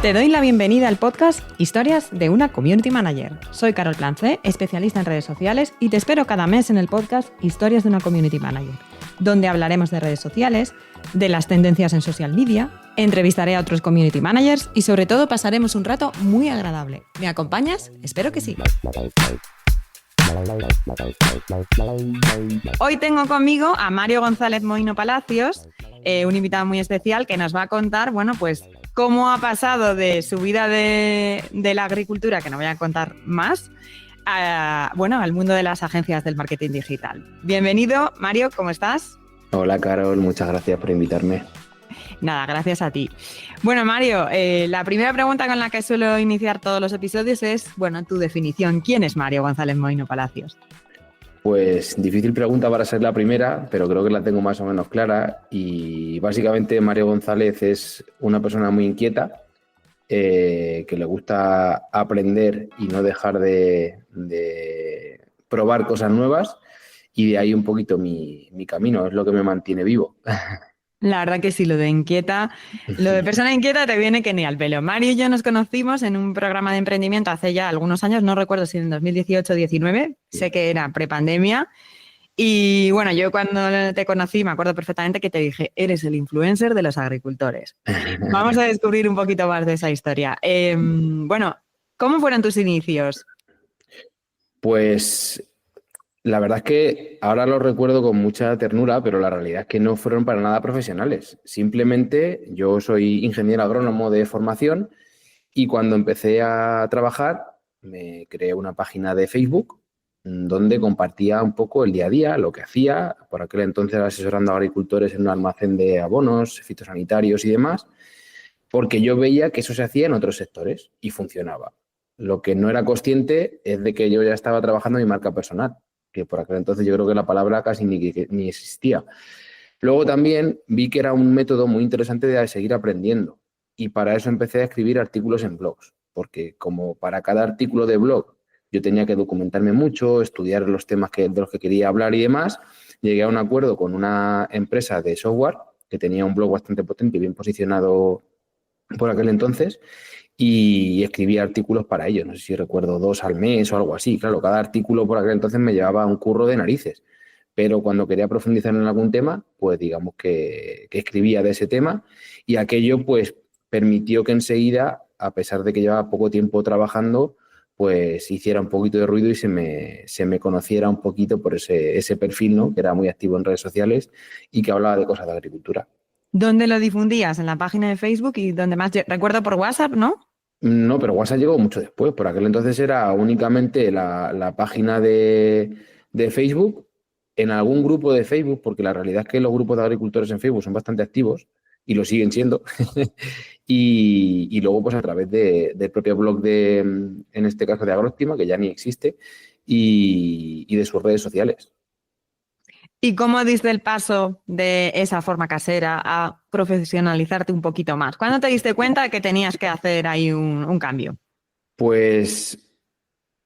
Te doy la bienvenida al podcast Historias de una Community Manager. Soy Carol Plancé, especialista en redes sociales, y te espero cada mes en el podcast Historias de una Community Manager, donde hablaremos de redes sociales, de las tendencias en social media, entrevistaré a otros community managers y sobre todo pasaremos un rato muy agradable. ¿Me acompañas? Espero que sí. Hoy tengo conmigo a Mario González Moino Palacios, un invitado muy especial que nos va a contar, bueno, pues cómo ha pasado de su vida de la agricultura, que no voy a contar más, al mundo de las agencias del marketing digital. Bienvenido, Mario, ¿cómo estás? Hola, Carol, muchas gracias por invitarme. Nada, gracias a ti. Bueno, Mario, la primera pregunta con la que suelo iniciar todos los episodios es, bueno, tu definición. ¿Quién es Mario González Moino Palacios? Pues difícil pregunta para ser la primera, pero creo que la tengo más o menos clara. Y básicamente Mario González es una persona muy inquieta, que le gusta aprender y no dejar de probar cosas nuevas. Y de ahí un poquito mi camino, es lo que me mantiene vivo. La verdad que sí, lo de inquieta, lo de persona inquieta te viene que ni al pelo. Mario y yo nos conocimos en un programa de emprendimiento hace ya algunos años, no recuerdo si en 2018 o 19, sé que era prepandemia. Y bueno, yo cuando te conocí me acuerdo perfectamente que te dije, eres el influencer de los agricultores. Vamos a descubrir un poquito más de esa historia. Bueno, ¿cómo fueron tus inicios? Pues la verdad es que ahora lo recuerdo con mucha ternura, pero la realidad es que no fueron para nada profesionales. Simplemente yo soy ingeniero agrónomo de formación y cuando empecé a trabajar me creé una página de Facebook donde compartía un poco el día a día, lo que hacía, por aquel entonces asesorando a agricultores en un almacén de abonos, fitosanitarios y demás, porque yo veía que eso se hacía en otros sectores y funcionaba. Lo que no era consciente es de que yo ya estaba trabajando en mi marca personal, que por aquel entonces yo creo que la palabra casi ni existía. Luego también vi que era un método muy interesante de seguir aprendiendo y para eso empecé a escribir artículos en blogs, porque como para cada artículo de blog yo tenía que documentarme mucho, estudiar los temas de los que quería hablar y demás, llegué a un acuerdo con una empresa de software que tenía un blog bastante potente y bien posicionado por aquel entonces y escribía artículos para ellos. No sé si recuerdo 2 al mes o algo así. Claro, cada artículo por aquel entonces me llevaba un curro de narices. Pero cuando quería profundizar en algún tema, pues digamos que escribía de ese tema y aquello pues permitió que enseguida, a pesar de que llevaba poco tiempo trabajando, pues hiciera un poquito de ruido y se me conociera un poquito por ese perfil, ¿no? Que era muy activo en redes sociales y que hablaba de cosas de agricultura. ¿Dónde lo difundías? ¿En la página de Facebook y donde más? Recuerdo por WhatsApp, ¿no? No, pero WhatsApp llegó mucho después. Por aquel entonces era únicamente la página de Facebook, en algún grupo de Facebook, porque la realidad es que los grupos de agricultores en Facebook son bastante activos y lo siguen siendo. Y luego, pues a través del propio blog en este caso de Agróptima, que ya ni existe, y de sus redes sociales. ¿Y cómo diste el paso de esa forma casera a profesionalizarte un poquito más? ¿Cuándo te diste cuenta de que tenías que hacer ahí un cambio? Pues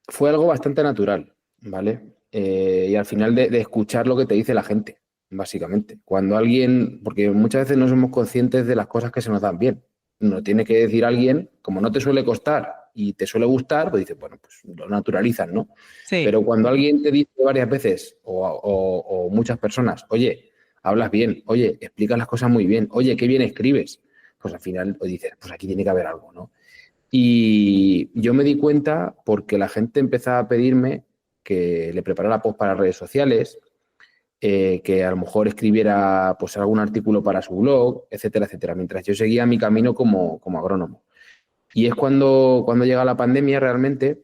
fue algo bastante natural, ¿vale? Y al final de escuchar lo que te dice la gente, básicamente. Cuando alguien, porque muchas veces no somos conscientes de las cosas que se nos dan bien. Nos tiene que decir alguien, como no te suele costar y te suele gustar, pues dices, bueno, pues lo naturalizas, ¿no? Sí. Pero cuando alguien te dice varias veces, o muchas personas, oye, hablas bien, oye, explicas las cosas muy bien, oye, qué bien escribes, pues al final pues dices, pues aquí tiene que haber algo, ¿no? Y yo me di cuenta porque la gente empezaba a pedirme que le preparara post para redes sociales, que a lo mejor escribiera pues algún artículo para su blog, etcétera, etcétera, mientras yo seguía mi camino como agrónomo. Y es cuando llega la pandemia realmente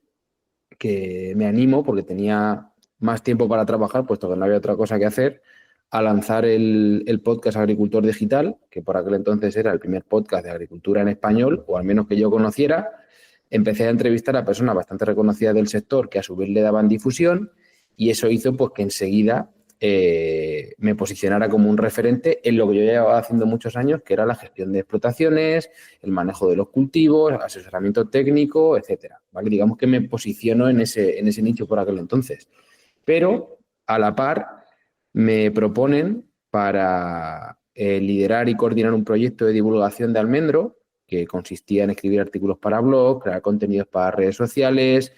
que me animo, porque tenía más tiempo para trabajar, puesto que no había otra cosa que hacer, a lanzar el podcast Agricultor Digital, que por aquel entonces era el primer podcast de agricultura en español, o al menos que yo conociera. Empecé a entrevistar a personas bastante reconocidas del sector que a su vez le daban difusión y eso hizo pues, que enseguida me posicionara como un referente en lo que yo llevaba haciendo muchos años, que era la gestión de explotaciones, el manejo de los cultivos, asesoramiento técnico, etcétera. ¿Vale? Digamos que me posiciono en ese nicho por aquel entonces. Pero, a la par, me proponen para liderar y coordinar un proyecto de divulgación de Almendro que consistía en escribir artículos para blog, crear contenidos para redes sociales,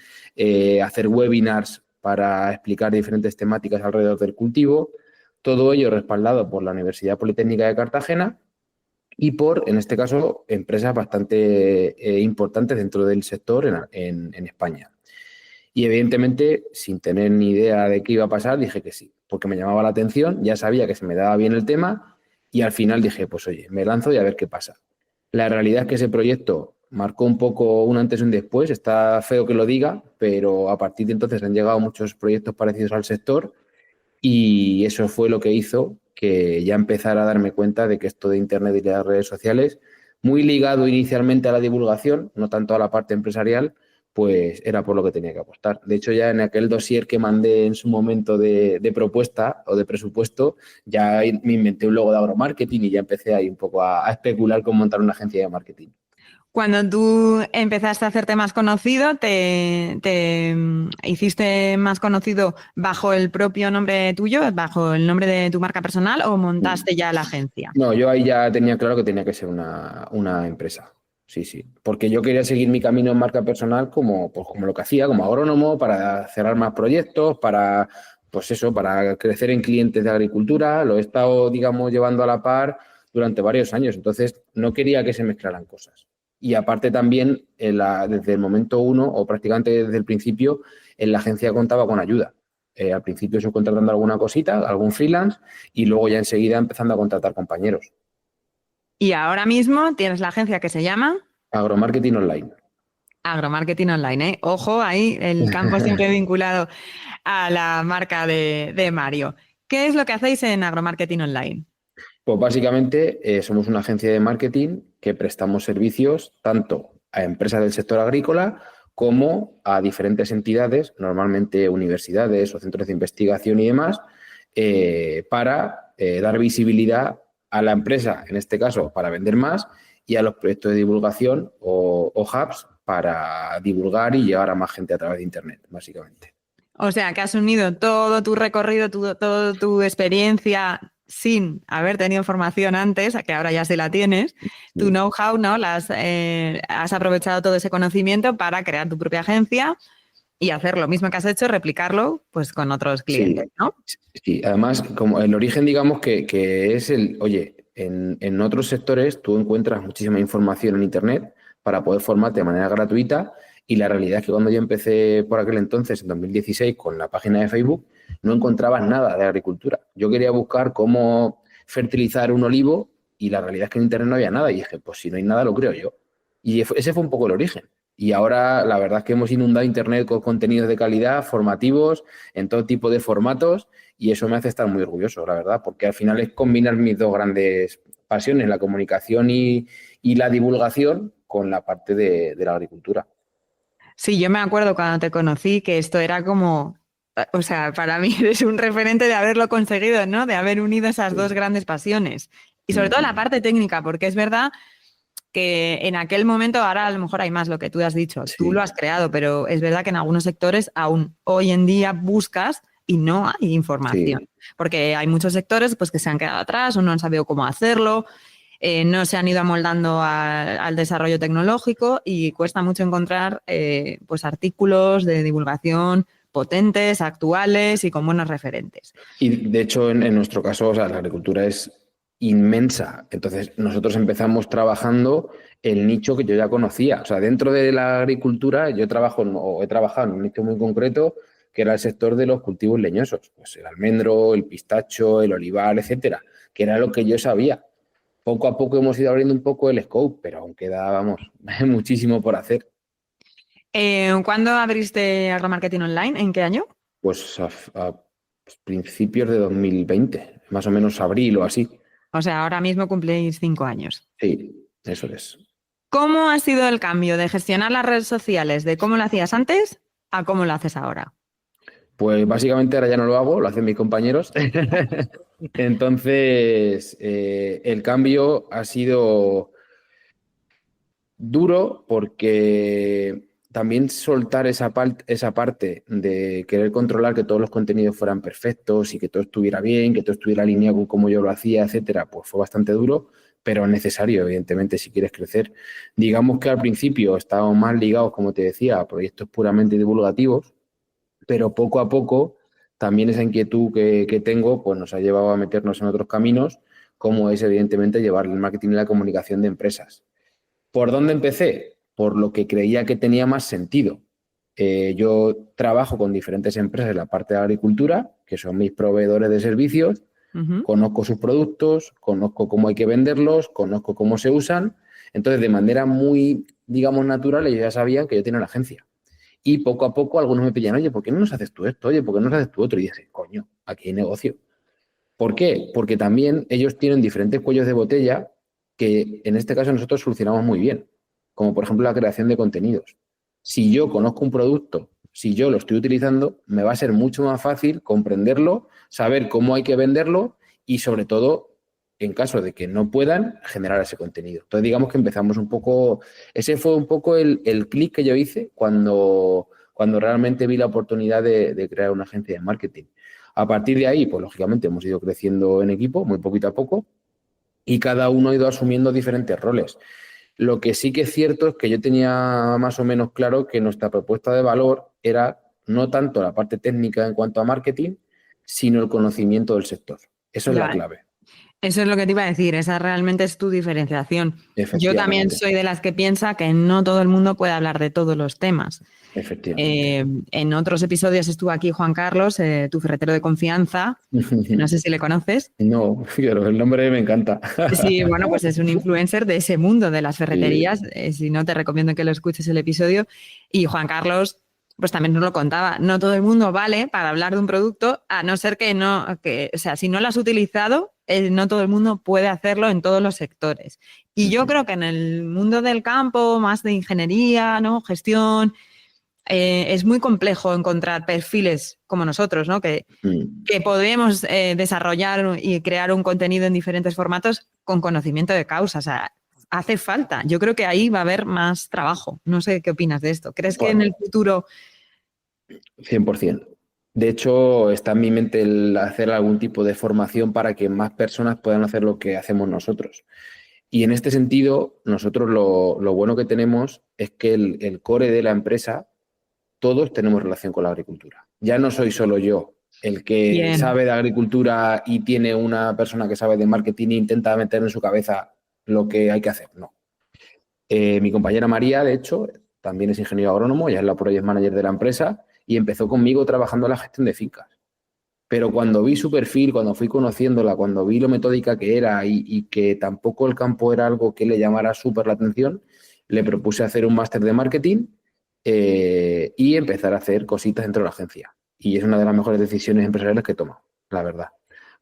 hacer webinars para explicar diferentes temáticas alrededor del cultivo, todo ello respaldado por la Universidad Politécnica de Cartagena y por, en este caso, empresas bastante importantes dentro del sector en España. Y evidentemente, sin tener ni idea de qué iba a pasar, dije que sí, porque me llamaba la atención, ya sabía que se me daba bien el tema y al final dije, pues oye, me lanzo y a ver qué pasa. La realidad es que ese proyecto marcó un poco un antes y un después, está feo que lo diga, pero a partir de entonces han llegado muchos proyectos parecidos al sector y eso fue lo que hizo que ya empezara a darme cuenta de que esto de Internet y las redes sociales, muy ligado inicialmente a la divulgación, no tanto a la parte empresarial, pues era por lo que tenía que apostar. De hecho, ya en aquel dossier que mandé en su momento de propuesta o de presupuesto, ya me inventé un logo de agromarketing y ya empecé ahí un poco a especular con montar una agencia de marketing. Cuando tú empezaste a hacerte más conocido, hiciste más conocido bajo el propio nombre tuyo, bajo el nombre de tu marca personal, o montaste ya la agencia? No, yo ahí ya tenía claro que tenía que ser una empresa. Sí, sí. Porque yo quería seguir mi camino en marca personal como, pues, como lo que hacía, como agrónomo, para cerrar más proyectos, para, pues eso, para crecer en clientes de agricultura. Lo he estado, digamos, llevando a la par durante varios años. Entonces, no quería que se mezclaran cosas. Y aparte también, desde el momento uno, o prácticamente desde el principio, en la agencia contaba con ayuda. Al principio subcontratando alguna cosita, algún freelance, y luego ya enseguida empezando a contratar compañeros. Y ahora mismo tienes la agencia que se llama Agromarketing online. Agromarketing Online, ¿eh? Ojo, ahí el campo siempre vinculado a la marca de Mario. ¿Qué es lo que hacéis en Agromarketing Online? Pues básicamente somos una agencia de marketing que prestamos servicios tanto a empresas del sector agrícola como a diferentes entidades, normalmente universidades o centros de investigación y demás, para dar visibilidad a la empresa, en este caso, para vender más, y a los proyectos de divulgación o hubs para divulgar y llegar a más gente a través de Internet, básicamente. O sea, que has unido todo tu recorrido, toda tu experiencia sin haber tenido formación antes, que ahora ya sí la tienes, tu know-how, ¿no? Has aprovechado todo ese conocimiento para crear tu propia agencia y hacer lo mismo que has hecho, replicarlo pues con otros Sí, clientes, ¿no? sí. Además, como el origen, digamos que es oye, en otros sectores tú encuentras muchísima información en Internet para poder formarte de manera gratuita y la realidad es que cuando yo empecé por aquel entonces, en 2016, con la página de Facebook, no encontrabas nada de agricultura. Yo quería buscar cómo fertilizar un olivo y la realidad es que en Internet no había nada y dije, pues si no hay nada, lo creo yo. Y ese fue un poco el origen. Y ahora la verdad es que hemos inundado Internet con contenidos de calidad, formativos, en todo tipo de formatos y eso me hace estar muy orgulloso, la verdad, porque al final es combinar mis dos grandes pasiones, la comunicación y la divulgación con la parte de la agricultura. Sí, yo me acuerdo cuando te conocí que esto era como, o sea, para mí eres un referente de haberlo conseguido, ¿no? De haber unido esas dos grandes pasiones. Y sobre todo la parte técnica, porque es verdad que en aquel momento, ahora a lo mejor hay más lo que tú has dicho, tú Sí, lo has creado, pero es verdad que en algunos sectores aún hoy en día buscas y no hay información, sí. porque hay muchos sectores pues, que se han quedado atrás o no han sabido cómo hacerlo, no se han ido amoldando al desarrollo tecnológico y cuesta mucho encontrar pues artículos de divulgación potentes, actuales y con buenos referentes. Y de hecho, en nuestro caso, o sea, la agricultura es inmensa. Entonces, nosotros empezamos trabajando el nicho que yo ya conocía. O sea, dentro de la agricultura, he trabajado en un nicho muy concreto, que era el sector de los cultivos leñosos. Pues el almendro, el pistacho, el olivar, etcétera, que era lo que yo sabía. Poco a poco hemos ido abriendo un poco el scope, pero aún queda, vamos, muchísimo por hacer. ¿Cuándo abriste Agromarketing Online? ¿En qué año? Pues a principios de 2020, más o menos abril o así. O sea, ahora mismo cumplís 5 años. Sí, eso es. ¿Cómo ha sido el cambio de gestionar las redes sociales de cómo lo hacías antes a cómo lo haces ahora? Pues básicamente ahora ya no lo hago, lo hacen mis compañeros. Entonces, el cambio ha sido duro porque también soltar esa parte de querer controlar que todos los contenidos fueran perfectos y que todo estuviera bien, que todo estuviera alineado con cómo yo lo hacía, etcétera, pues fue bastante duro, pero es necesario, evidentemente, si quieres crecer. Digamos que al principio estábamos más ligados, como te decía, a proyectos puramente divulgativos, pero poco a poco también esa inquietud que tengo pues nos ha llevado a meternos en otros caminos, como es evidentemente llevar el marketing y la comunicación de empresas. ¿Por dónde empecé? Por lo que creía que tenía más sentido. Yo trabajo con diferentes empresas en la parte de agricultura, que son mis proveedores de servicios, conozco sus productos, conozco cómo hay que venderlos, conozco cómo se usan. Entonces, de manera muy, digamos, natural, ellos ya sabían que yo tenía una agencia. Y poco a poco algunos me pedían, oye, ¿por qué no nos haces tú esto? Oye, ¿por qué no nos haces tú otro? Y dije, coño, aquí hay negocio. ¿Por qué? Porque también ellos tienen diferentes cuellos de botella que en este caso nosotros solucionamos muy bien, como por ejemplo la creación de contenidos. Si yo conozco un producto, si yo lo estoy utilizando, me va a ser mucho más fácil comprenderlo, saber cómo hay que venderlo y sobre todo, en caso de que no puedan, generar ese contenido. Entonces digamos que empezamos un poco, ese fue un poco el clic que yo hice cuando realmente vi la oportunidad de crear una agencia de marketing. A partir de ahí, pues lógicamente hemos ido creciendo en equipo, muy poquito a poco, y cada uno ha ido asumiendo diferentes roles. Lo que sí que es cierto es que yo tenía más o menos claro que nuestra propuesta de valor era no tanto la parte técnica en cuanto a marketing, sino el conocimiento del sector. Eso es la Ya, clave, eso es lo que te iba a decir, esa realmente es tu diferenciación. Yo también efectivamente, soy de las que piensa que no todo el mundo puede hablar de todos los temas. efectivamente. En otros episodios estuvo aquí Juan Carlos, tu ferretero de confianza, no sé si le conoces. No, pero el nombre me encanta. Sí, bueno, pues es un influencer de ese mundo de las ferreterías. Sí, Si no, te recomiendo que lo escuches el episodio. Y Juan Carlos, pues también nos lo contaba. No todo el mundo vale para hablar de un producto, a no ser que no, o sea, si no lo has utilizado, no todo el mundo puede hacerlo en todos los sectores. Y yo creo que en el mundo del campo, más de ingeniería, ¿no? Gestión, es muy complejo encontrar perfiles como nosotros, ¿no? Que podemos desarrollar y crear un contenido en diferentes formatos con conocimiento de causa. O sea, hace falta. Yo creo que ahí va a haber más trabajo. No sé qué opinas de esto. ¿Crees que en el bueno, futuro... 100%. De hecho, está en mi mente el hacer algún tipo de formación para que más personas puedan hacer lo que hacemos nosotros. Y en este sentido, nosotros lo bueno que tenemos es que el core de la empresa, todos tenemos relación con la agricultura. Ya no soy solo yo el que Bien. sabe de agricultura y tiene una persona que sabe de marketing e intenta meter en su cabeza lo que hay que hacer. No. Mi compañera María, de hecho, también es ingeniero agrónomo, ya es la project manager de la empresa y empezó conmigo trabajando en la gestión de fincas. Pero cuando vi su perfil, cuando fui conociéndola, cuando vi lo metódica que era y que tampoco el campo era algo que le llamara súper la atención, le propuse hacer un máster de marketing y empezar a hacer cositas dentro de la agencia. Y es una de las mejores decisiones empresariales que he tomado, la verdad.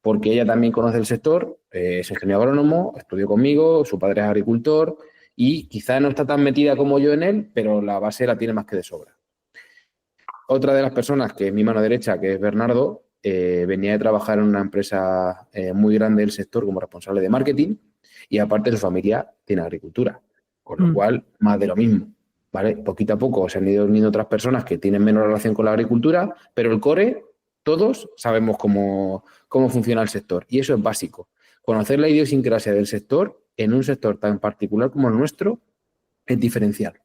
Porque ella también conoce el sector, es ingeniero agrónomo, estudió conmigo, su padre es agricultor y quizá no está tan metida como yo en él, pero la base la tiene más que de sobra. Otra de las personas, que es mi mano derecha, que es Bernardo, venía de trabajar en una empresa muy grande del sector como responsable de marketing y aparte su familia tiene agricultura, con lo Mm. cual más de lo mismo, ¿vale? Poquito a poco se han ido uniendo otras personas que tienen menos relación con la agricultura, pero el core, todos sabemos cómo funciona el sector y eso es básico. Conocer la idiosincrasia del sector en un sector tan particular como el nuestro es diferencial.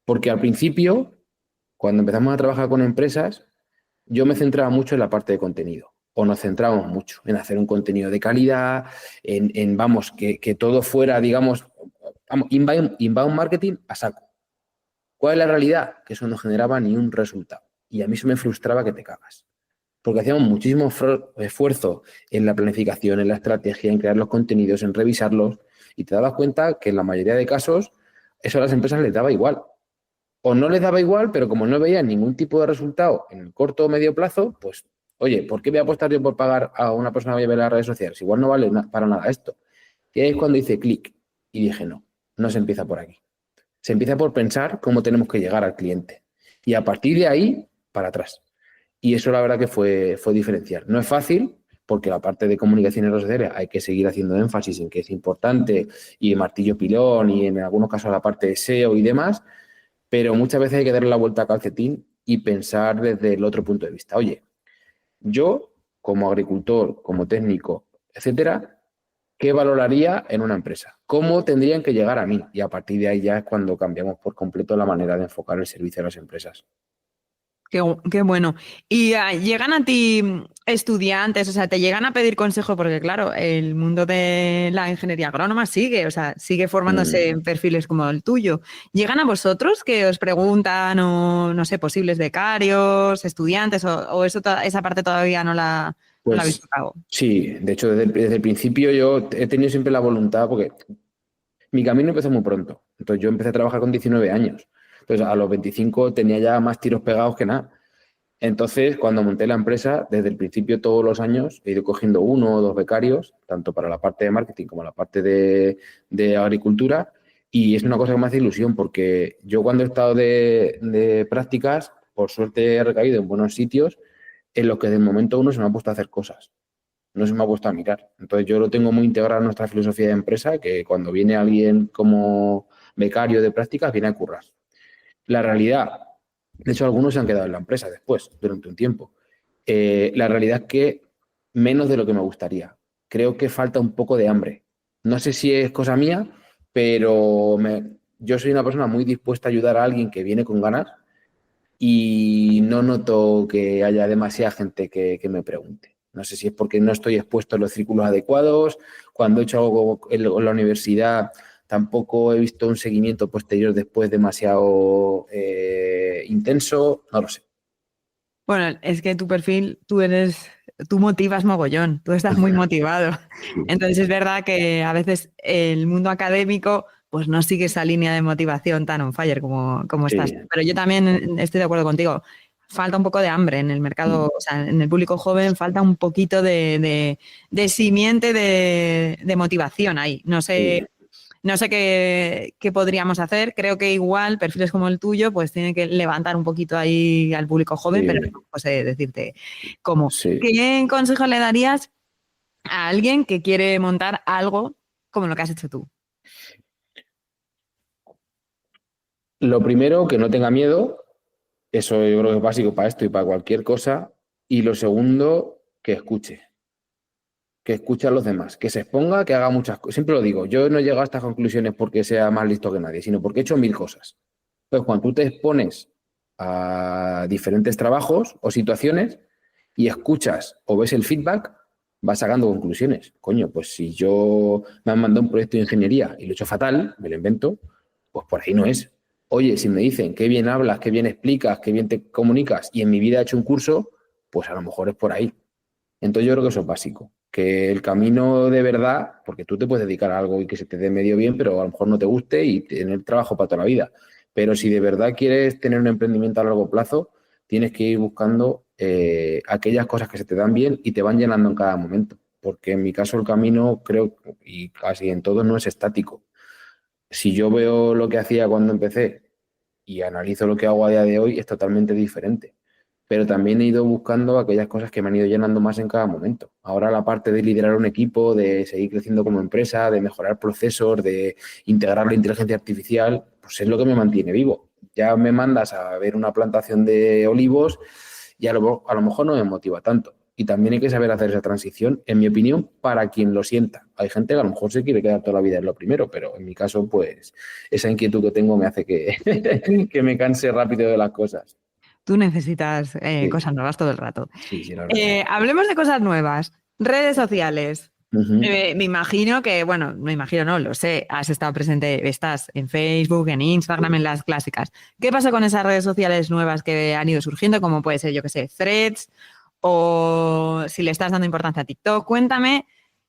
Porque al principio, cuando empezamos a trabajar con empresas, yo me centraba mucho en la parte de contenido, o nos centrábamos mucho en hacer un contenido de calidad, vamos, que todo fuera, digamos, vamos, inbound marketing a saco. ¿Cuál es la realidad? Que eso no generaba ni un resultado. Y a mí eso me frustraba que te cagas. Porque hacíamos muchísimo esfuerzo en la planificación, en la estrategia, en crear los contenidos, en revisarlos, y te dabas cuenta que en la mayoría de casos eso a las empresas les daba igual o no les daba igual, pero como no veían ningún tipo de resultado en el corto o medio plazo, pues, oye, ¿por qué voy a apostar yo por pagar a una persona que lleve las redes sociales? Igual no vale para nada esto. Y ahí es cuando hice clic y dije, no se empieza por aquí. Se empieza por pensar cómo tenemos que llegar al cliente. Y a partir de ahí, para atrás. Y eso la verdad que fue diferencial. No es fácil, porque la parte de comunicación en redes sociales hay que seguir haciendo énfasis en que es importante y martillo pilón y en algunos casos la parte de SEO y demás, Pero muchas veces hay que darle la vuelta a calcetín y pensar desde el otro punto de vista. Oye, yo como agricultor, como técnico, etcétera, ¿qué valoraría en una empresa? ¿Cómo tendrían que llegar a mí? Y a partir de ahí ya es cuando cambiamos por completo la manera de enfocar el servicio a las empresas. Qué bueno. Y llegan a ti estudiantes, o sea, te llegan a pedir consejo porque, claro, el mundo de la ingeniería agrónoma sigue, o sea, sigue formándose Mm, en perfiles como el tuyo. ¿Llegan a vosotros que os preguntan o, no sé, posibles becarios, estudiantes o eso, esa parte todavía no la habéis Pues tocado? sí, de hecho desde el principio yo he tenido siempre la voluntad, porque mi camino empezó muy pronto. Entonces yo empecé a trabajar con 19 años. Entonces a los 25 tenía ya más tiros pegados que nada. Entonces, cuando monté la empresa, desde el principio, todos los años, he ido cogiendo uno o dos becarios, tanto para la parte de marketing como la parte de agricultura. Y es una cosa que me hace ilusión, porque yo cuando he estado de prácticas, por suerte he recaído en buenos sitios en los que de momento uno se me ha puesto a hacer cosas, no se me ha puesto a mirar. Entonces, yo lo tengo muy integrado en nuestra filosofía de empresa, que cuando viene alguien como becario de prácticas, viene a currar. La realidad, de hecho, algunos se han quedado en la empresa después, durante un tiempo. La realidad es que menos de lo que me gustaría. Creo que falta un poco de hambre. No sé si es cosa mía, pero yo soy una persona muy dispuesta a ayudar a alguien que viene con ganas y no noto que haya demasiada gente que me pregunte. No sé si es porque no estoy expuesto a los círculos adecuados. Cuando he hecho algo en la universidad, tampoco he visto un seguimiento posterior después demasiado intenso. No lo sé. Bueno, es que tu perfil, tú motivas mogollón, tú estás muy motivado. Sí, Entonces es verdad que a veces el mundo académico pues no sigue esa línea de motivación tan on fire como estás. sí. Pero yo también estoy de acuerdo contigo. Falta un poco de hambre en el mercado, o sea, en el público joven falta un poquito de simiente de motivación ahí. Sí, No sé qué podríamos hacer. Creo que igual perfiles como el tuyo, pues tienen que levantar un poquito ahí al público joven, pero sí, no sé decirte cómo. sí. ¿Qué consejo le darías a alguien que quiere montar algo como lo que has hecho tú? Lo primero, que no tenga miedo. Eso yo creo que es básico para esto y para cualquier cosa. Y lo segundo, que escuche a los demás, que se exponga, que haga muchas cosas. Siempre lo digo, yo no he llegado a estas conclusiones porque sea más listo que nadie, sino porque he hecho 1000 cosas. Pues cuando tú te expones a diferentes trabajos o situaciones y escuchas o ves el feedback, vas sacando conclusiones. Coño, pues si yo me han mandado un proyecto de ingeniería y lo he hecho fatal, me lo invento, pues por ahí no es. Oye, si me dicen qué bien hablas, qué bien explicas, qué bien te comunicas y en mi vida he hecho un curso, pues a lo mejor es por ahí. Entonces yo creo que eso es básico, que el camino de verdad, porque tú te puedes dedicar a algo y que se te dé medio bien, pero a lo mejor no te guste y tener trabajo para toda la vida. Pero si de verdad quieres tener un emprendimiento a largo plazo, tienes que ir buscando aquellas cosas que se te dan bien y te van llenando en cada momento. Porque en mi caso el camino, creo, y casi en todo, no es estático. Si yo veo lo que hacía cuando empecé y analizo lo que hago a día de hoy, es totalmente diferente. Pero también he ido buscando aquellas cosas que me han ido llenando más en cada momento. Ahora la parte de liderar un equipo, de seguir creciendo como empresa, de mejorar procesos, de integrar la inteligencia artificial, pues es lo que me mantiene vivo. Ya me mandas a ver una plantación de olivos y a lo mejor no me motiva tanto. Y también hay que saber hacer esa transición, en mi opinión, para quien lo sienta. Hay gente que a lo mejor se quiere quedar toda la vida en lo primero, pero en mi caso, pues esa inquietud que tengo me hace que, que me canse rápido de las cosas. Tú necesitas Sí, cosas nuevas todo el rato. sí, sí, la verdad que sí. Hablemos de cosas nuevas. Redes sociales. Ujú. Me imagino que, bueno, me imagino, no, lo sé, has estado presente, estás en Facebook, en Instagram, en las clásicas. ¿Qué pasa con esas redes sociales nuevas que han ido surgiendo, como puede ser, yo qué sé, Threads o si le estás dando importancia a TikTok? Cuéntame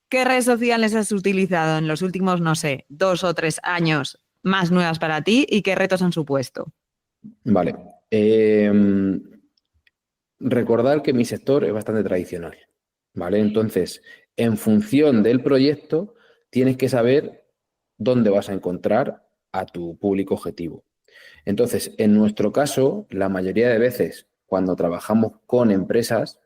qué redes sociales has utilizado en los últimos, no sé, 2 o 3 años más nuevas para ti y qué retos han supuesto. Vale. Recordar que mi sector es bastante tradicional, ¿vale? Entonces, en función del proyecto, tienes que saber dónde vas a encontrar a tu público objetivo. Entonces, en nuestro caso, la mayoría de veces, cuando trabajamos con empresas,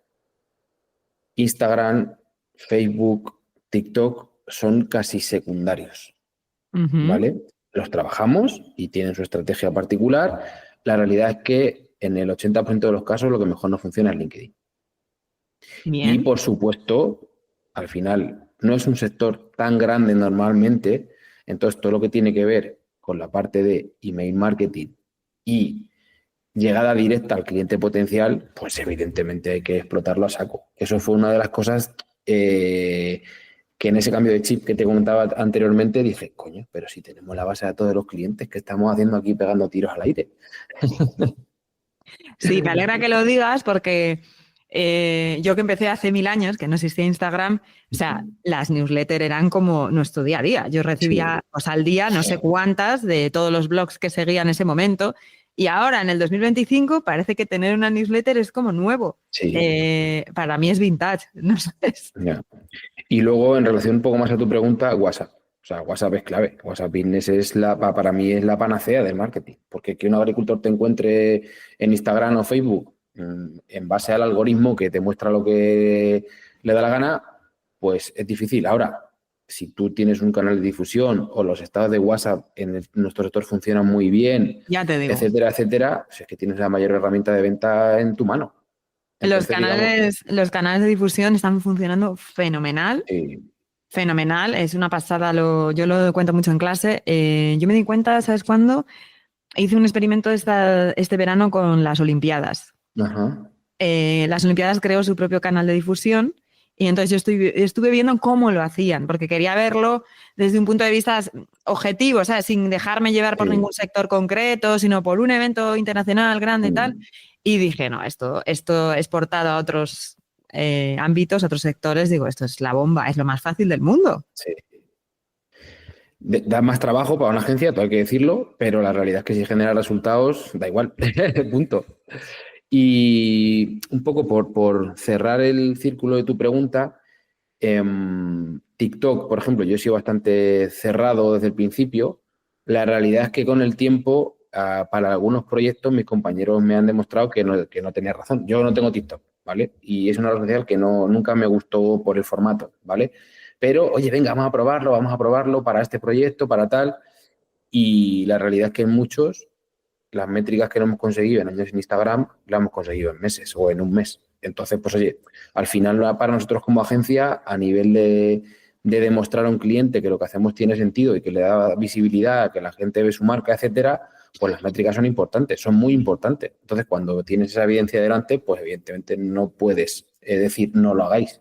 Instagram, Facebook, TikTok son casi secundarios, Ujú. ¿vale? los trabajamos y tienen su estrategia particular. La realidad es que en el 80% de los casos lo que mejor nos funciona es LinkedIn. Y Bien. por supuesto, al final no es un sector tan grande normalmente, entonces todo lo que tiene que ver con la parte de email marketing y llegada directa al cliente potencial, pues evidentemente hay que explotarlo a saco. Eso fue una de las cosas que en ese cambio de chip que te comentaba anteriormente dije, coño, pero si tenemos la base de todos los clientes, ¿qué estamos haciendo aquí pegando tiros al aire? Sí, me alegra que lo digas porque yo que empecé hace 1000 años, que no existía Instagram, o sea, las newsletters eran como nuestro día a día. Yo Sí, recibía pues, al día no sé cuántas de todos los blogs que seguía en ese momento y ahora en el 2025 parece que tener una newsletter es como nuevo. sí. Para mí es vintage, ¿no sabes? Ya. Y luego, en relación un poco más a tu pregunta, WhatsApp. O sea, WhatsApp es clave. WhatsApp Business es para mí es la panacea del marketing. Porque que un agricultor te encuentre en Instagram o Facebook en base al algoritmo que te muestra lo que le da la gana, pues es difícil. Ahora, si tú tienes un canal de difusión o los estados de WhatsApp nuestro sector funcionan muy bien, Ya te digo. etcétera, etcétera, pues es que tienes la mayor herramienta de venta en tu mano. Entonces, digamos, Los canales de difusión están funcionando fenomenal. sí, Fenomenal, es una pasada, yo lo cuento mucho en clase. Yo me di cuenta, ¿sabes cuándo? Hice un experimento este verano con las Olimpiadas. ajá. Las Olimpiadas creó su propio canal de difusión y entonces estuve viendo cómo lo hacían, porque quería verlo desde un punto de vista objetivo, o sea, sin dejarme llevar por Sí. ningún sector concreto, sino por un evento internacional grande y tal. Mm, Y dije, no, esto exportado a otros ámbitos, a otros sectores, digo, esto es la bomba, es lo más fácil del mundo. sí. Da más trabajo para una agencia, todo hay que decirlo, pero la realidad es que si genera resultados, da igual. Punto. Y un poco por cerrar el círculo de tu pregunta, TikTok, por ejemplo, yo he sido bastante cerrado desde el principio. La realidad es que con el tiempo, para algunos proyectos, mis compañeros me han demostrado que no tenía razón. Yo no tengo TikTok, ¿vale? Y es una red social que nunca me gustó por el formato, ¿vale? Pero, oye, venga, vamos a probarlo para este proyecto, para tal. Y la realidad es que en muchos, las métricas que no hemos conseguido en años en Instagram, las hemos conseguido en meses o en un mes. Entonces, pues oye, al final para nosotros como agencia, a nivel de demostrar a un cliente que lo que hacemos tiene sentido y que le da visibilidad, que la gente ve su marca, etcétera, pues las métricas son importantes, son muy importantes. Entonces, cuando tienes esa evidencia delante, pues evidentemente no puedes decir no lo hagáis.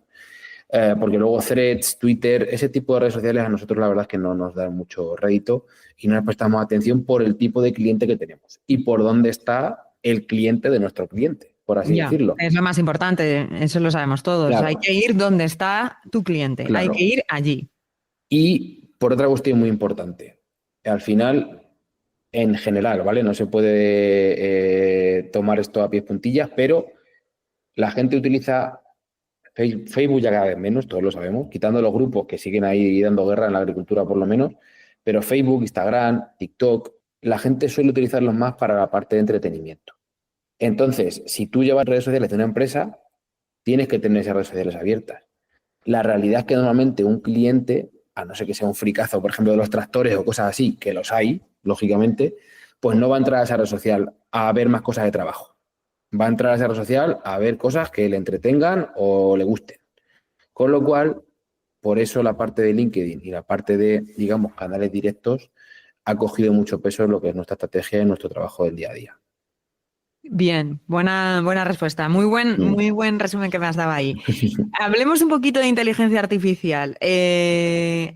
Porque luego Threads, Twitter, ese tipo de redes sociales a nosotros la verdad es que no nos dan mucho rédito y no les prestamos atención por el tipo de cliente que tenemos y por dónde está el cliente de nuestro cliente, por así Ya, decirlo. es lo más importante, eso lo sabemos todos. Hay Claro, que ir donde está tu cliente, hay que claro. ir allí. Y por otra cuestión muy importante, al final, en general, ¿vale? No se puede tomar esto a pies puntillas, pero la gente utiliza Facebook ya cada vez menos, todos lo sabemos, quitando los grupos que siguen ahí dando guerra en la agricultura por lo menos, pero Facebook, Instagram, TikTok, la gente suele utilizarlos más para la parte de entretenimiento. Entonces, si tú llevas redes sociales de una empresa, tienes que tener esas redes sociales abiertas. La realidad es que normalmente un cliente, a no ser que sea un fricazo, por ejemplo, de los tractores o cosas así, que los hay, lógicamente, pues no va a entrar a esa red social a ver más cosas de trabajo. Va a entrar a esa red social a ver cosas que le entretengan o le gusten. Con lo cual, por eso la parte de LinkedIn y la parte de, digamos, canales directos ha cogido mucho peso en lo que es nuestra estrategia y nuestro trabajo del día a día. Bien, buena respuesta. Mm. Muy buen resumen que me has dado ahí. Hablemos un poquito de inteligencia artificial.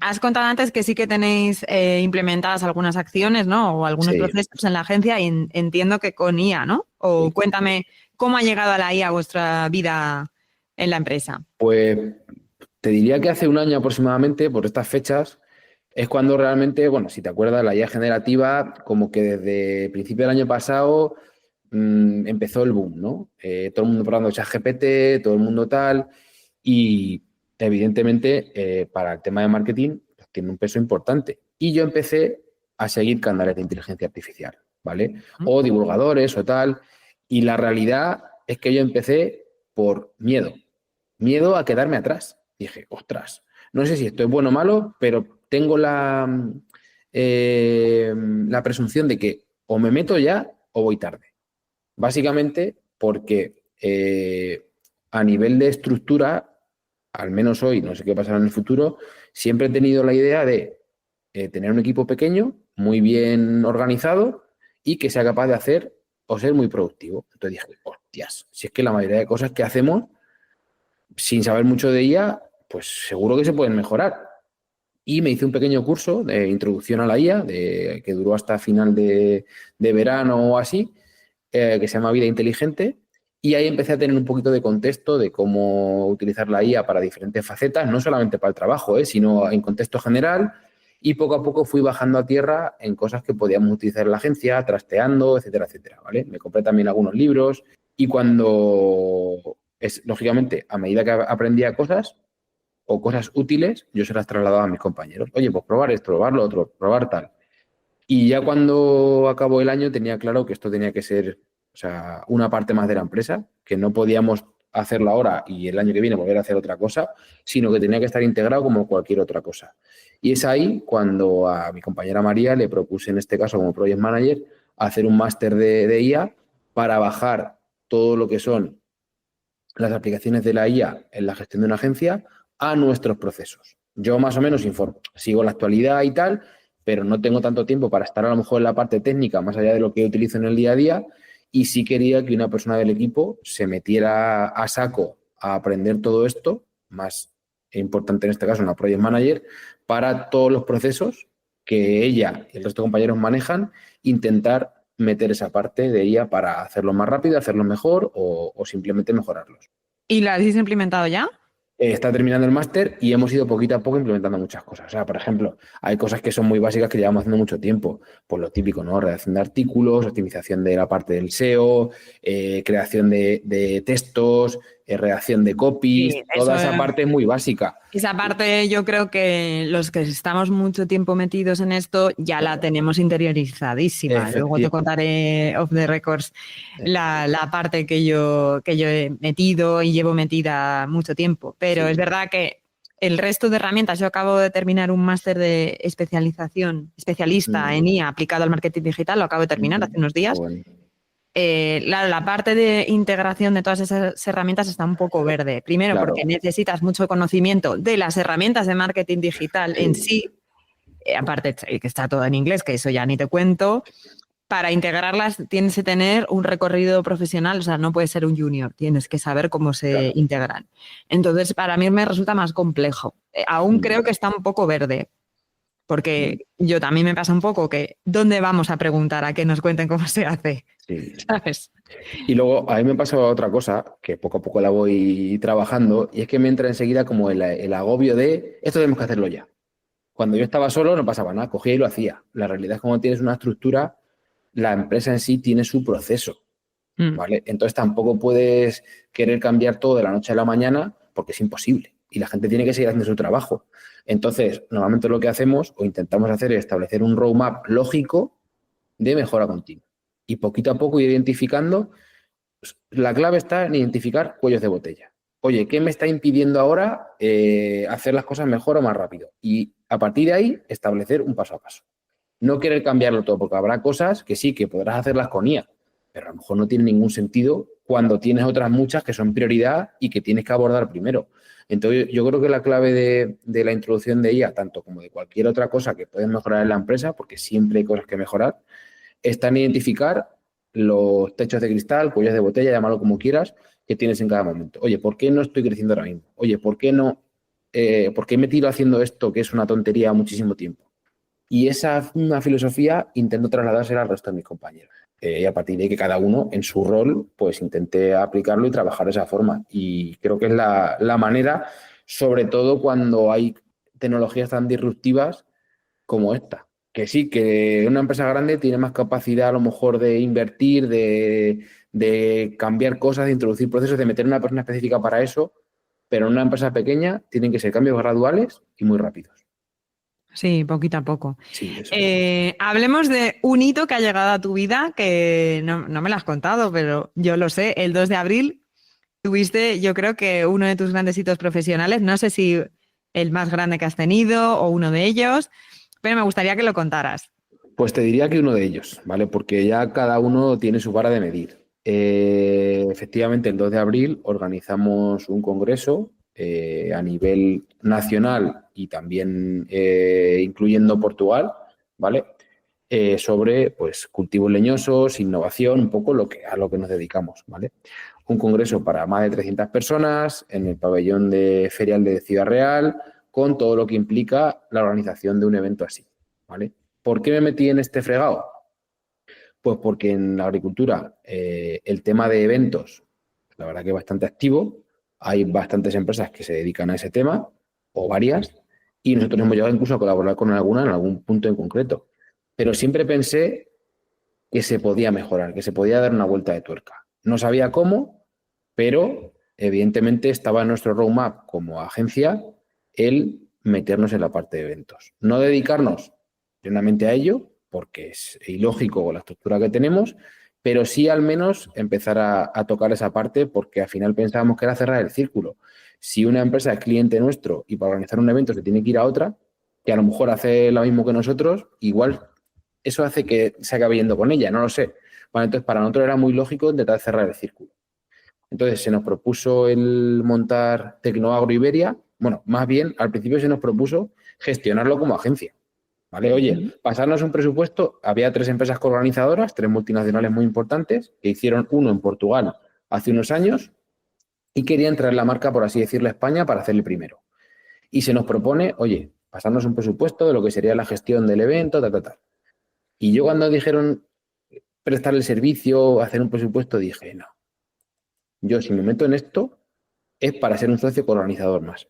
Has contado antes que sí que tenéis implementadas algunas acciones, ¿no? O algunos Sí, procesos en la agencia y entiendo que con IA, ¿no? O sí. cuéntame cómo ha llegado a la IA a vuestra vida en la empresa. Pues te diría que hace un año aproximadamente, por estas fechas, es cuando realmente, bueno, si te acuerdas, la IA generativa, como que desde principio del año pasado empezó el boom, ¿no? Todo el mundo probando ChatGPT, todo el mundo tal, y evidentemente para el tema de marketing pues, tiene un peso importante. Y yo empecé a seguir canales de inteligencia artificial, ¿vale? O divulgadores o tal, y la realidad es que yo empecé por miedo a quedarme atrás. Dije, ostras, no sé si esto es bueno o malo, pero tengo la presunción de que o me meto ya o voy tarde. Básicamente porque a nivel de estructura, al menos hoy, no sé qué pasará en el futuro, siempre he tenido la idea de tener un equipo pequeño, muy bien organizado y que sea capaz de hacer o ser muy productivo. Entonces dije, hostias, si es que la mayoría de cosas que hacemos, sin saber mucho de ella, pues seguro que se pueden mejorar. Y me hice un pequeño curso de introducción a la IA, que duró hasta final de verano o así, que se llama Vida Inteligente. Y ahí empecé a tener un poquito de contexto de cómo utilizar la IA para diferentes facetas, no solamente para el trabajo, sino en contexto general. Y poco a poco fui bajando a tierra en cosas que podíamos utilizar en la agencia, trasteando, etcétera, etcétera. ¿Vale? Me compré también algunos libros y lógicamente, a medida que aprendía cosas, o cosas útiles, yo se las trasladaba a mis compañeros. Oye, pues probar esto, probar lo otro, probar tal. Y ya cuando acabó el año tenía claro que esto tenía que ser, o sea, una parte más de la empresa, que no podíamos hacerlo ahora y el año que viene volver a hacer otra cosa, sino que tenía que estar integrado como cualquier otra cosa. Y es ahí cuando a mi compañera María le propuse, en este caso como Project Manager, hacer un máster de IA para bajar todo lo que son las aplicaciones de la IA en la gestión de una agencia a nuestros procesos. Yo más o menos informo, sigo la actualidad y tal, pero no tengo tanto tiempo para estar a lo mejor en la parte técnica, más allá de lo que utilizo en el día a día, y sí quería que una persona del equipo se metiera a saco a aprender todo esto, más importante en este caso una project manager, para todos los procesos que ella y el resto de compañeros manejan, intentar meter esa parte de ella para hacerlo más rápido, hacerlo mejor o simplemente mejorarlos. ¿Y la habéis implementado ya? Está terminando el máster y hemos ido poquito a poco implementando muchas cosas. O sea, por ejemplo, hay cosas que son muy básicas que llevamos haciendo mucho tiempo. Pues lo típico, ¿no? Redacción de artículos, optimización de la parte del SEO, creación de textos, redacción de copies, Sí, toda esa parte es muy básica. esa parte yo creo que los que estamos mucho tiempo metidos en esto ya la tenemos interiorizadísima. Luego te contaré off the records la parte que yo he metido y llevo metida mucho tiempo. Pero es verdad que el resto de herramientas, yo acabo de terminar un máster de especialista en IA aplicado al marketing digital, lo acabo de terminar hace unos días. Bueno. La parte de integración de todas esas herramientas está un poco verde. Primero, porque necesitas mucho conocimiento de las herramientas de marketing digital en sí, aparte que está todo en inglés, que eso ya ni te cuento. Para integrarlas tienes que tener un recorrido profesional, o sea, no puedes ser un junior, tienes que saber cómo se integran. Entonces, para mí me resulta más complejo. Aún creo que está un poco verde, porque yo también me pasa un poco que ¿dónde vamos a preguntar a que nos cuenten cómo se hace? Sí. ¿Sabes? Y luego a mí me pasa otra cosa, que poco a poco la voy trabajando, y es que me entra enseguida como el agobio de esto tenemos que hacerlo ya. Cuando yo estaba solo no pasaba nada, cogía y lo hacía. La realidad es que cuando tienes una estructura, la empresa en sí tiene su proceso, ¿vale? Entonces tampoco puedes querer cambiar todo de la noche a la mañana porque es imposible y la gente tiene que seguir haciendo su trabajo. Entonces, normalmente lo que hacemos o intentamos hacer es establecer un roadmap lógico de mejora continua y poquito a poco ir identificando. La clave está en identificar cuellos de botella. Oye, ¿qué me está impidiendo ahora hacer las cosas mejor o más rápido? Y a partir de ahí, establecer un paso a paso. No querer cambiarlo todo, porque habrá cosas que sí, que podrás hacerlas con IA, pero a lo mejor no tiene ningún sentido cuando tienes otras muchas que son prioridad y que tienes que abordar primero. Entonces, yo creo que la clave de la introducción de IA, tanto como de cualquier otra cosa que puedes mejorar en la empresa, porque siempre hay cosas que mejorar, está en identificar los techos de cristal, cuellos de botella, llámalo como quieras, que tienes en cada momento. Oye, ¿por qué no estoy creciendo ahora mismo? Oye, ¿por qué no? ¿Por qué me tiro haciendo esto que es una tontería muchísimo tiempo? Y esa una filosofía intento trasladársela al resto de mis compañeros. Y a partir de ahí que cada uno en su rol pues intente aplicarlo y trabajar de esa forma. Y creo que es la manera, sobre todo cuando hay tecnologías tan disruptivas como esta. Que sí, que una empresa grande tiene más capacidad a lo mejor de invertir, de cambiar cosas, de introducir procesos, de meter una persona específica para eso, pero en una empresa pequeña tienen que ser cambios graduales y muy rápidos. Sí, poquito a poco. Sí, eso. Hablemos de un hito que ha llegado a tu vida, que no me lo has contado, pero yo lo sé. El 2 de abril tuviste, yo creo que uno de tus grandes hitos profesionales, no sé si el más grande que has tenido o uno de ellos, pero me gustaría que lo contaras. Pues te diría que uno de ellos, ¿vale? Porque ya cada uno tiene su vara de medir. Efectivamente, el 2 de abril organizamos un congreso a nivel nacional y también incluyendo Portugal, ¿vale? Sobre pues, cultivos leñosos, innovación, un poco a lo que nos dedicamos, ¿vale? Un congreso para más de 300 personas en el pabellón de ferial de Ciudad Real, con todo lo que implica la organización de un evento así, ¿vale? ¿Por qué me metí en este fregado? Pues porque en la agricultura el tema de eventos, la verdad que es bastante activo. Hay bastantes empresas que se dedican a ese tema, o varias, y nosotros hemos llegado incluso a colaborar con alguna en algún punto en concreto. Pero siempre pensé que se podía mejorar, que se podía dar una vuelta de tuerca. No sabía cómo, pero evidentemente estaba en nuestro roadmap como agencia el meternos en la parte de eventos. No dedicarnos plenamente a ello, porque es ilógico con la estructura que tenemos, pero sí al menos empezar a tocar esa parte, porque al final pensábamos que era cerrar el círculo. Si una empresa es cliente nuestro y para organizar un evento se tiene que ir a otra, que a lo mejor hace lo mismo que nosotros, igual eso hace que se acabe yendo con ella, no lo sé. Bueno, entonces para nosotros era muy lógico intentar cerrar el círculo. Entonces se nos propuso el montar Tecnoagro Iberia. Bueno, más bien al principio se nos propuso gestionarlo como agencia. ¿Vale? Oye, pasarnos un presupuesto. Había 3 empresas coorganizadoras, 3 multinacionales muy importantes, que hicieron uno en Portugal hace unos años y querían traer la marca, por así decirlo, a España para hacer el primero. Y se nos propone, oye, pasarnos un presupuesto de lo que sería la gestión del evento, tal. Y yo cuando dijeron prestar el servicio, hacer un presupuesto, dije, no, yo si me meto en esto es para ser un socio coorganizador más.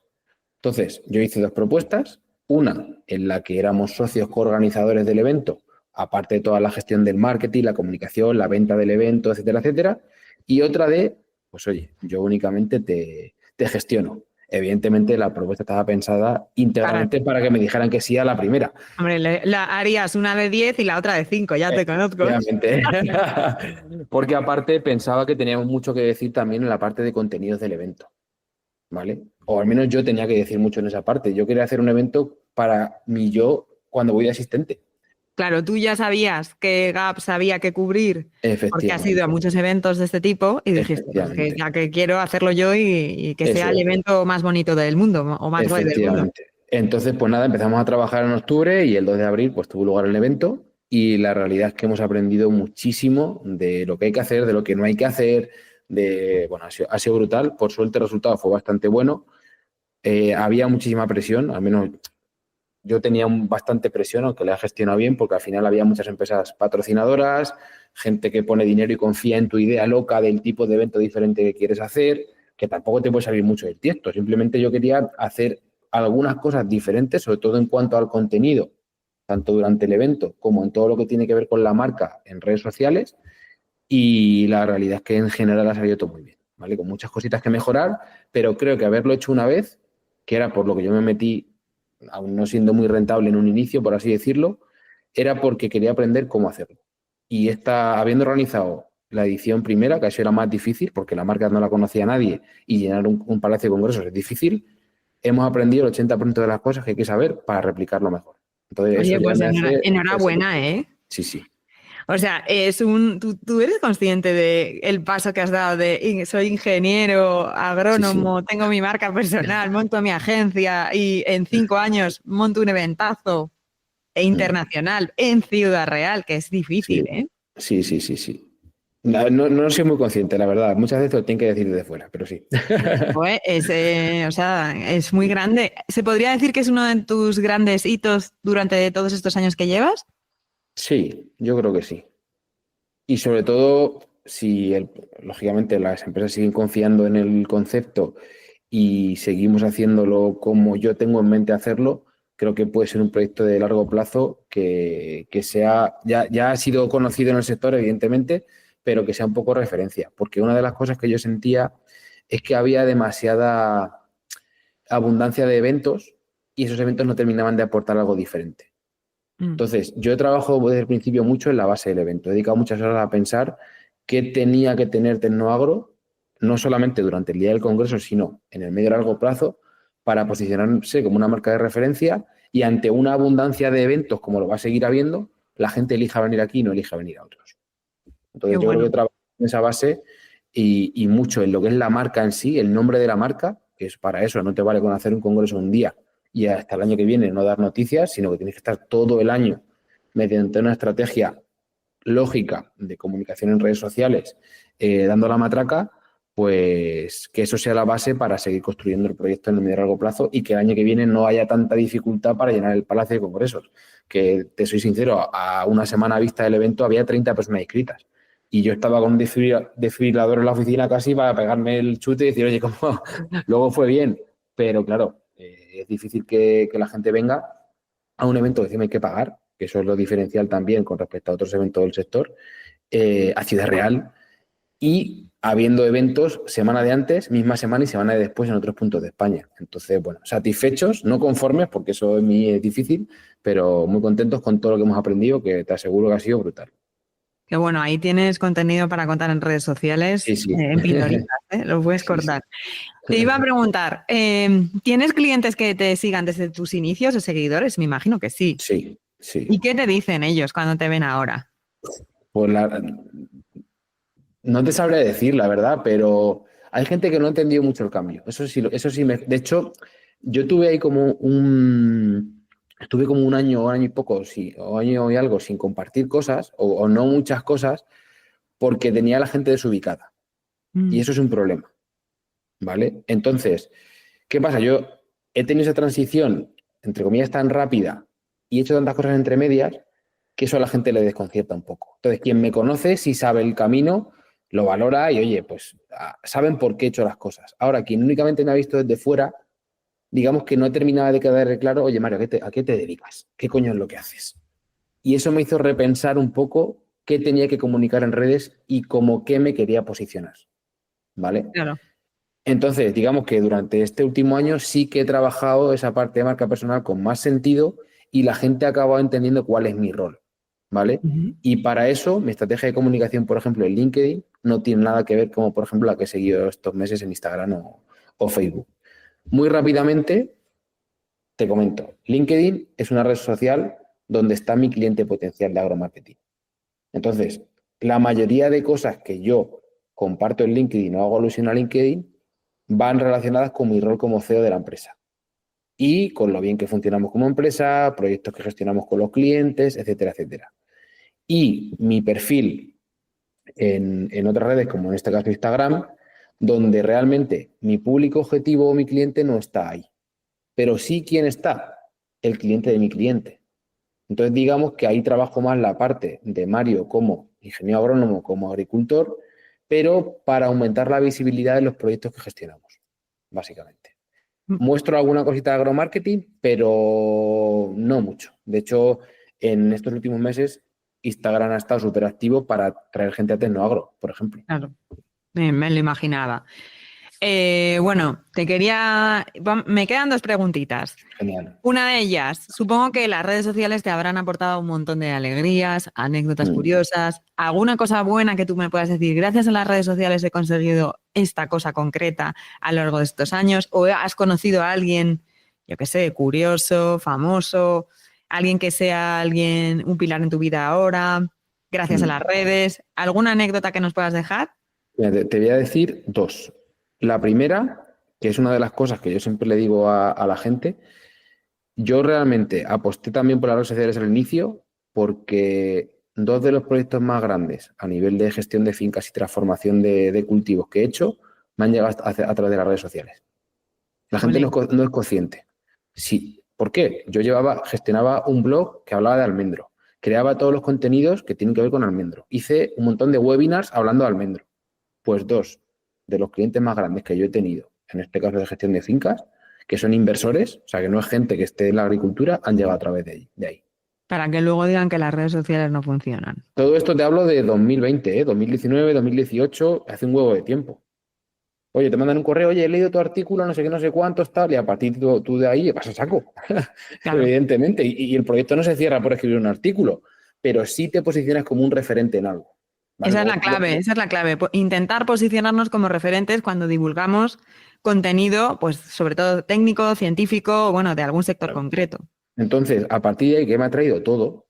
Entonces, yo hice 2 propuestas, una en la que éramos socios coorganizadores del evento, aparte de toda la gestión del marketing, la comunicación, la venta del evento, etcétera, etcétera, y otra de, pues oye, yo únicamente te gestiono. Evidentemente, la propuesta estaba pensada íntegramente para que me dijeran que sí a la primera. Hombre, la harías una de 10 y la otra de 5, ya te conozco. Obviamente. Porque aparte pensaba que teníamos mucho que decir también en la parte de contenidos del evento, ¿vale? O al menos yo tenía que decir mucho en esa parte. Yo quería hacer un evento para mi yo cuando voy de asistente. Claro, tú ya sabías qué gaps había que cubrir porque has ido a Efectivamente. muchos eventos de este tipo y dijiste, pues que Efectivamente. ya que quiero hacerlo yo y que sea Eso el es. evento más bonito del mundo o más guay del mundo. Efectivamente. Entonces, pues nada, empezamos a trabajar en octubre y el 2 de abril pues tuvo lugar el evento y la realidad es que hemos aprendido muchísimo de lo que hay que hacer, de lo que no hay que hacer, bueno, ha sido brutal. Por suerte el resultado fue bastante bueno. Había muchísima presión, al menos yo tenía bastante presión, aunque la he gestionado bien, porque al final había muchas empresas patrocinadoras, gente que pone dinero y confía en tu idea loca del tipo de evento diferente que quieres hacer, que tampoco te puede salir mucho del tiesto. Simplemente yo quería hacer algunas cosas diferentes, sobre todo en cuanto al contenido, tanto durante el evento como en todo lo que tiene que ver con la marca en redes sociales. Y la realidad es que en general ha salido todo muy bien, ¿vale? Con muchas cositas que mejorar, pero creo que haberlo hecho una vez, que era por lo que yo me metí, aún no siendo muy rentable en un inicio, por así decirlo, era porque quería aprender cómo hacerlo. Y habiendo organizado la edición primera, que eso era más difícil, porque la marca no la conocía nadie y llenar un palacio de congresos es difícil, hemos aprendido el 80% de las cosas que hay que saber para replicarlo mejor. Entonces, eso Oye, ya pues me hace... enhorabuena, ¿eh? Sí, sí. O sea, tú eres consciente de el paso que has dado de soy ingeniero, Sí, sí. agrónomo, tengo mi marca personal, monto mi agencia y en 5 años monto un eventazo internacional en Ciudad Real, que es Sí, difícil, ¿eh? sí, sí, sí, sí. No, no soy muy consciente, la verdad. Muchas veces lo tienen que decir desde fuera, pero sí. Pues o sea, es muy grande. ¿Se podría decir que es uno de tus grandes hitos durante todos estos años que llevas? Sí, yo creo que sí. Y sobre todo, si lógicamente las empresas siguen confiando en el concepto y seguimos haciéndolo como yo tengo en mente hacerlo, creo que puede ser un proyecto de largo plazo que sea, ya ha sido conocido en el sector, evidentemente, pero que sea un poco referencia. Porque una de las cosas que yo sentía es que había demasiada abundancia de eventos y esos eventos no terminaban de aportar algo diferente. Mm. Entonces, yo he trabajado desde el principio mucho en la base del evento. He dedicado muchas horas a pensar qué tenía que tener Tecnoagro, no solamente durante el día del congreso, sino en el medio y largo plazo, para posicionarse como una marca de referencia y ante una abundancia de eventos como lo va a seguir habiendo, la gente elija venir aquí y no elija venir a otros. Entonces yo creo que trabajo en esa base y mucho en lo que es la marca en sí, el nombre de la marca, que es para eso, no te vale con hacer un congreso un día y hasta el año que viene no dar noticias, sino que tienes que estar todo el año mediante una estrategia lógica de comunicación en redes sociales, dando la matraca, pues que eso sea la base para seguir construyendo el proyecto en el medio y largo plazo y que el año que viene no haya tanta dificultad para llenar el Palacio de Congresos. Que te soy sincero, a una semana vista del evento había 30 personas inscritas. Y yo estaba con un desfibrilador en la oficina casi para pegarme el chute y decir, oye, ¿cómo? Luego fue bien. Pero claro, es difícil que la gente venga a un evento que encima hay que pagar, que eso es lo diferencial también con respecto a otros eventos del sector, a Ciudad Real, y habiendo eventos semana de antes, misma semana y semana de después en otros puntos de España. Entonces, bueno, satisfechos, no conformes, porque eso en mí es difícil, pero muy contentos con todo lo que hemos aprendido, que te aseguro que ha sido brutal. Que bueno, ahí tienes contenido para contar en redes sociales, Sí, sí. en pildoritas, lo puedes cortar. Sí. Te iba a preguntar, ¿tienes clientes que te sigan desde tus inicios o seguidores? Me imagino que sí. Sí, sí. ¿Y qué te dicen ellos cuando te ven ahora? Pues no te sabré decir, la verdad, pero hay gente que no ha entendido mucho el cambio. Eso sí, de hecho, yo tuve ahí estuve como un año y poco, sí, o año y algo sin compartir cosas, o no muchas cosas, porque tenía a la gente desubicada. Y eso es un problema, ¿vale? Entonces, ¿qué pasa? Yo he tenido esa transición, entre comillas, tan rápida y he hecho tantas cosas entre medias que eso a la gente le desconcierta un poco. Entonces, quien me conoce, si sabe el camino, lo valora y, oye, pues saben por qué he hecho las cosas. Ahora, quien únicamente me ha visto desde fuera, digamos que no he terminado de quedar claro, oye, Mario, ¿a qué te dedicas? ¿Qué coño es lo que haces? Y eso me hizo repensar un poco qué tenía que comunicar en redes y cómo qué me quería posicionar, ¿vale? Claro. Entonces, digamos que durante este último año sí que he trabajado esa parte de marca personal con más sentido y la gente ha acabado entendiendo cuál es mi rol, ¿vale? Y para eso, mi estrategia de comunicación, por ejemplo, en LinkedIn, no tiene nada que ver como, por ejemplo, la que he seguido estos meses en Instagram o Facebook. Muy rápidamente, te comento, LinkedIn es una red social donde está mi cliente potencial de agromarketing. Entonces, la mayoría de cosas que yo comparto en LinkedIn o hago alusión a LinkedIn van relacionadas con mi rol como CEO de la empresa y con lo bien que funcionamos como empresa, proyectos que gestionamos con los clientes, etcétera, etcétera. Y mi perfil en otras redes, como en este caso Instagram, donde realmente mi público objetivo o mi cliente no está ahí. Pero sí, ¿quién está? El cliente de mi cliente. Entonces, digamos que ahí trabajo más la parte de Mario como ingeniero agrónomo, como agricultor, pero para aumentar la visibilidad de los proyectos que gestionamos, básicamente. Muestro alguna cosita de agromarketing, pero no mucho. De hecho, en estos últimos meses, Instagram ha estado súper activo para traer gente a Tecnoagro, por ejemplo. Claro, me lo imaginaba. Bueno, me quedan dos preguntitas. Genial. Una de ellas, supongo que las redes sociales te habrán aportado un montón de alegrías, anécdotas curiosas, alguna cosa buena que tú me puedas decir, gracias a las redes sociales he conseguido esta cosa concreta a lo largo de estos años, o has conocido a alguien, yo qué sé, curioso, famoso, alguien que sea un pilar en tu vida ahora, gracias a las redes, ¿alguna anécdota que nos puedas dejar? Mira, te voy a decir dos. La primera, que es una de las cosas que yo siempre le digo a la gente, yo realmente aposté también por las redes sociales al inicio porque dos de los proyectos más grandes a nivel de gestión de fincas y transformación de cultivos que he hecho me han llegado a través de las redes sociales. La gente no es consciente. Sí. ¿Por qué? Yo gestionaba un blog que hablaba de almendro. Creaba todos los contenidos que tienen que ver con almendro. Hice un montón de webinars hablando de almendro. Pues dos de los clientes más grandes que yo he tenido, en este caso de gestión de fincas, que son inversores, o sea, que no es gente que esté en la agricultura, han llegado a través de ahí. Para que luego digan que las redes sociales no funcionan. Todo esto te hablo de 2020, 2019, 2018, hace un huevo de tiempo. Oye, te mandan un correo, oye, he leído tu artículo, no sé qué, no sé cuántos, tal, y a partir de tú de ahí vas a saco, claro. Evidentemente. Y el proyecto no se cierra por escribir un artículo, pero sí te posicionas como un referente en algo. ¿Vale? Esa es la clave. Intentar posicionarnos como referentes cuando divulgamos contenido, pues sobre todo técnico, científico, bueno, de algún sector concreto. Entonces, a partir de ahí, que me ha traído todo,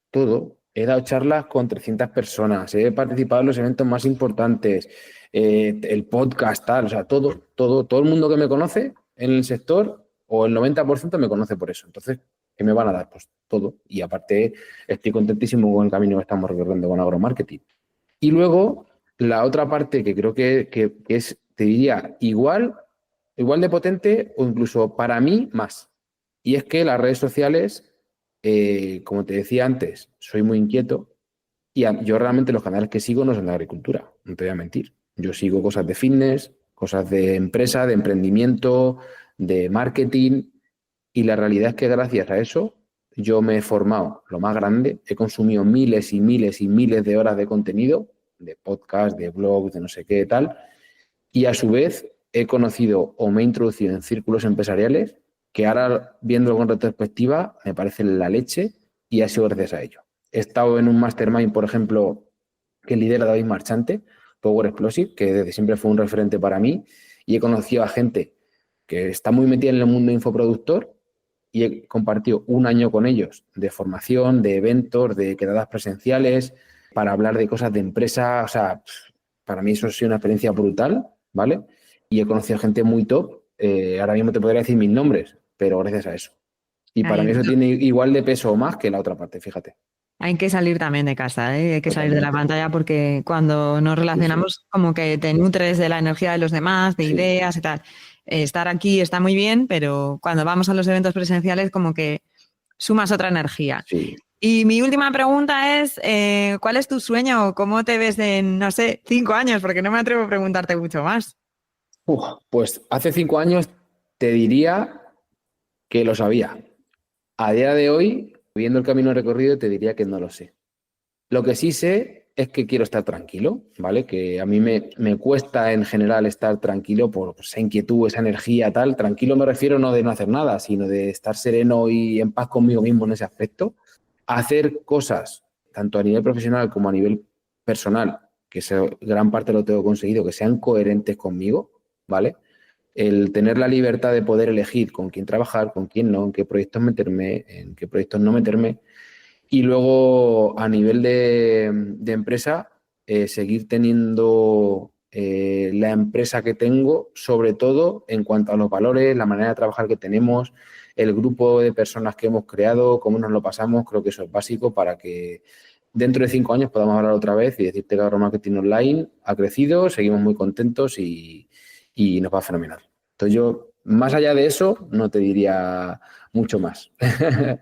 he dado charlas con 300 personas, he participado en los eventos más importantes, el podcast, tal, o sea, todo el mundo que me conoce en el sector, o el 90% me conoce por eso. Entonces, ¿qué me van a dar? Pues todo. Y aparte, estoy contentísimo con el camino que estamos recorriendo con Agromarketing. Y luego, la otra parte que creo que es, te diría, igual de potente o incluso para mí más. Y es que las redes sociales, como te decía antes, soy muy inquieto y yo realmente los canales que sigo no son de agricultura, no te voy a mentir. Yo sigo cosas de fitness, cosas de empresa, de emprendimiento, de marketing y la realidad es que gracias a eso yo me he formado lo más grande, he consumido miles y miles y miles de horas de contenido, de podcast, de blogs, de no sé qué tal, y a su vez he conocido o me he introducido en círculos empresariales que ahora, viéndolo con retrospectiva, me parece la leche y ha sido gracias a ello. He estado en un mastermind, por ejemplo, que lidera David Marchante, Power Explosive, que desde siempre fue un referente para mí, y he conocido a gente que está muy metida en el mundo infoproductor y he compartido un año con ellos de formación, de eventos, de quedadas presenciales, para hablar de cosas de empresa. O sea, para mí eso ha sido una experiencia brutal, ¿vale? Y he conocido gente muy top. Ahora mismo te podría decir 1000 nombres, pero gracias a eso. Y para mí eso tiene igual de peso o más que la otra parte, fíjate. Hay que salir también de casa, ¿eh? Hay que salir de la Totalmente. pantalla porque cuando nos relacionamos como que te nutres de la energía de los demás, de Sí, ideas y tal. Estar aquí está muy bien, pero cuando vamos a los eventos presenciales como que sumas otra energía. sí. Y mi última pregunta es, ¿cuál es tu sueño o cómo te ves en, no sé, 5 años? Porque no me atrevo a preguntarte mucho más. Pues hace 5 años te diría que lo sabía. A día de hoy, viendo el camino recorrido, te diría que no lo sé. Lo que sí sé es que quiero estar tranquilo, ¿vale? Que a mí me cuesta en general estar tranquilo por esa inquietud, esa energía, tal. Tranquilo me refiero no de no hacer nada, sino de estar sereno y en paz conmigo mismo en ese aspecto. Hacer cosas, tanto a nivel profesional como a nivel personal, que gran parte lo tengo conseguido, que sean coherentes conmigo, ¿vale? El tener la libertad de poder elegir con quién trabajar, con quién no, en qué proyectos meterme, en qué proyectos no meterme. Y luego, a nivel de empresa, seguir teniendo la empresa que tengo, sobre todo en cuanto a los valores, la manera de trabajar que tenemos, el grupo de personas que hemos creado, cómo nos lo pasamos. Creo que eso es básico para que dentro de 5 años podamos hablar otra vez y decirte que Agromarketing Online ha crecido, seguimos muy contentos y nos va fenomenal. Entonces yo, más allá de eso, no te diría mucho más.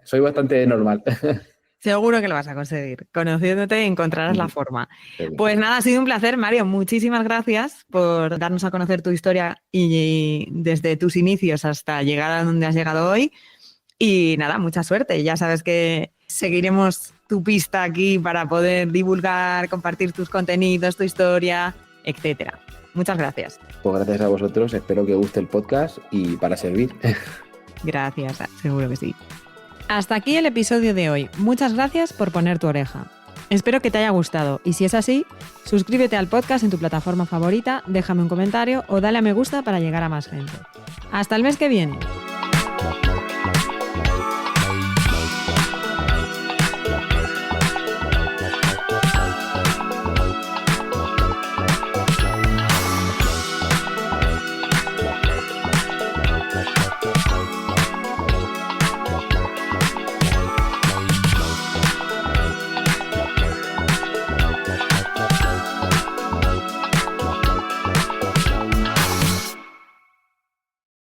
Soy bastante normal. Seguro que lo vas a conseguir. Conociéndote encontrarás la forma. Seguro. Pues nada, ha sido un placer, Mario. Muchísimas gracias por darnos a conocer tu historia y desde tus inicios hasta llegar a donde has llegado hoy. Y nada, mucha suerte. Ya sabes que seguiremos tu pista aquí para poder divulgar, compartir tus contenidos, tu historia, etcétera. Muchas gracias. Pues gracias a vosotros, espero que os guste el podcast y para servir. Gracias, seguro que sí. Hasta aquí el episodio de hoy. Muchas gracias por poner tu oreja. Espero que te haya gustado y si es así, suscríbete al podcast en tu plataforma favorita, déjame un comentario o dale a me gusta para llegar a más gente. Hasta el mes que viene.